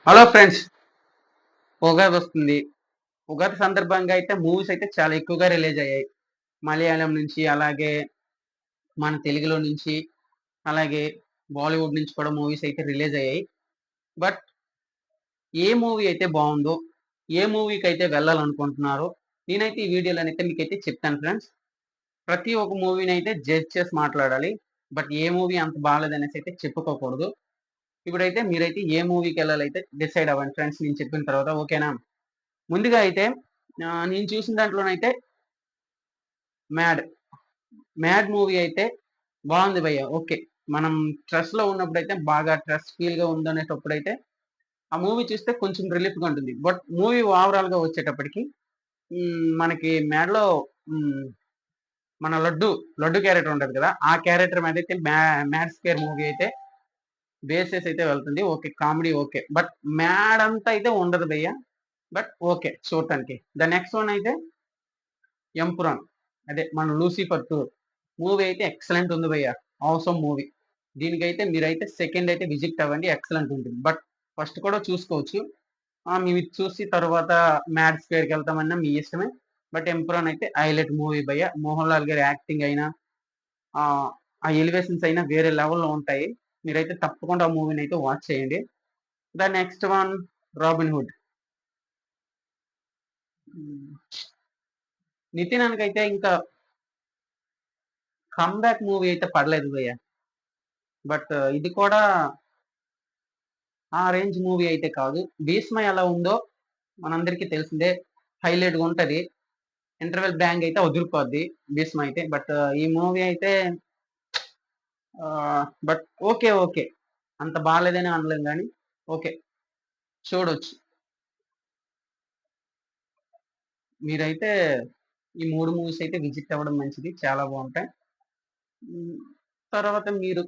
Hello friends, Ugadi వస్తుంది. ఉగాది సందర్భంగా అయితే మూవీస్ అయితే చాలా ఎక్కువగా రిలీజ్ అయ్యాయి. మలయాళం నుంచి, అలాగే మన తెలుగులో నుంచి, అలాగే బాలీవుడ్ నుంచి కూడా మూవీస్ అయితే రిలీజ్ అయ్యాయి. బట్ ఏ మూవీ అయితే బావుందో, ఏ మూవీకైతే వెళ్ళాలనుకుంటున్నారో, నేనైతే ఈ వీడియోలోనైతే మీకైతే చెప్తాను ఫ్రెండ్స్. ప్రతి ఒక్క మూవీనైతే జడ్జ్ చేసి మాట్లాడాలి. బట్ ఏ మూవీ అంత బాలేదనేసి అయితే చెప్పుకోకూడదు. ఇప్పుడైతే మీరైతే ఏ మూవీకెళ్ళాలైతే డిసైడ్ అవ్వండి ఫ్రెండ్స్ నేను చెప్పిన తర్వాత. ఓకేనా? ముందుగా అయితే నేను చూసిన దాంట్లోనైతే 'మ్యాడ్.' 'మ్యాడ్' మూవీ అయితే బావుంది భయ్య. ఓకే. మనం స్ట్రెస్‌లో ఉన్నప్పుడైతే బాగా స్ట్రెస్ ఫీల్‌గా ఉందనేటప్పుడైతే ఆ మూవీ చూస్తే కొంచెం రిలీఫ్‌గా ఉంటుంది. బట్ మూవీ ఓవరాల్‌గా వచ్చేటప్పటికి మనకి 'మ్యాడ్‌లో' హ్మ్. మన లడ్డు క్యారెక్టర్ ఉంటది కదా! ఆ క్యారెక్టర్ మీదైతే 'మ్యాడ్ స్క్వేర్' మూవీ అయితే బేస్ చేసి అయితే వెళ్తుంది. Okay. Comedy okay. But 'mad' అంత అయితే ఉండదు భయ్య. బట్ ఓకే చూడటానికి. ద నెక్స్ట్ వన్ అయితే 'ఎంపురాన్' అదే మన 'లూసిఫర్ 2' మూవీ అయితే ఎక్సలెంట్ ఉంది భయ్య. Awesome movie. దీనికైతే మీరైతే సెకండ్ అయితే విజిట్ అవ్వండి. ఎక్సలెంట్ ఉంటుంది. బట్ ఫస్ట్ కూడా చూసుకోవచ్చు. మీరు ఇది చూసి తర్వాత 'మ్యాడ్ స్క్వేర్‌కెళ్తామన్నా మీ ఇష్టమే. బట్ 'ఎంపురాన్' అయితే హైలైట్ మూవీ భయ్య. మోహన్ లాల్ గారి యాక్టింగ్ అయినా ఆ ఎలివేషన్స్ అయినా వేరే లెవెల్‌లో ఉంటాయి. మీరైతే తప్పకుండా ఆ మూవీనైతే వాచ్ చేయండి. The next one 'robin hood.' హ్మ్. నితిన్ అన్నకైతే ఇంకా కమ్‌బ్యాక్ మూవీ అయితే పడలేదు భయ్య. బట్ ఇది కూడా ఆ రేంజ్ మూవీ అయితే కాదు. 'భీష్మ' ఎలా ఉందో మనందరికీ తెలిసిందే. హైలైట్‌గా ఉంటది. ఇంటర్వెల్ బ్యాంగ్ అయితే అదిరిపోద్ది 'భీష్మ' అయితే. బట్ ఈ మూవీ అయితే బట్ ఓకే. ఓకే. అంత బాలేదని అనలేం గానీ, ఓకే. చూడొచ్చు. మీరైతే ఈ 3 మూవీస్ అయితే విజిట్ అవ్వడం మంచిది. చాలా బావుంటాయి. హ్మ్. తర్వాత మీరు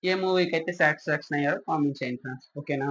ఏ మూవీకైతే సాటిస్ఫాక్షన్ అయ్యారో కామెంట్ చేయండి ఫ్రెండ్స్. ఓకేనా?